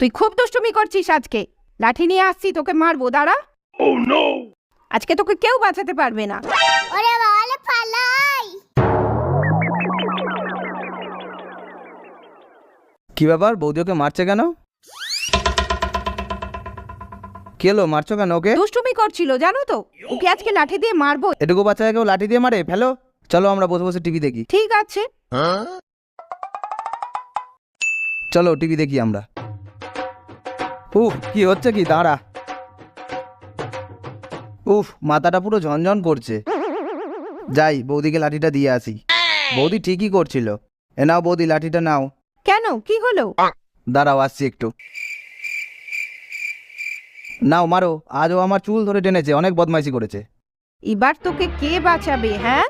তুই খুব দুষ্টুমি করছিস আজকে। লাঠি নিয়ে আসছি, তোকে মারবো, দাঁড়া। আজকে তোকে কেউ বাঁচাতে পারবে না। ওরে বাবা, পালাই। কি ব্যাপার, বৌদি ওকে মারছে কেন? কি হলো, মারছো কেন ওকে? দুষ্টুমি করছিল জানো তো, ওকে আজকে লাঠি দিয়ে মারবো। এটুকু বাচ্চাকেও লাঠি দিয়ে মারে? ফেলো, চলো আমরা বসে বসে টিভি দেখি। ঠিক আছে। চলো টিভি দেখি আমরা। উফ, কি হচ্ছে কি, দাঁড়া। উফ, মাথাটা পুরো ঝনঝন করছে। যাই বৌদিকে লাঠিটা দিয়ে আসি। বৌদি ঠিকই করছিল। এ নাও বৌদি, লাঠিটা নাও। কেন, কি হলো? দাঁড়াও, আসছি একটু। নাও মারো। আজও আমার চুল ধরে টেনেছে, অনেক বদমাইশি করেছে। এবার তোকে কে বাঁচাবে? হ্যাঁ,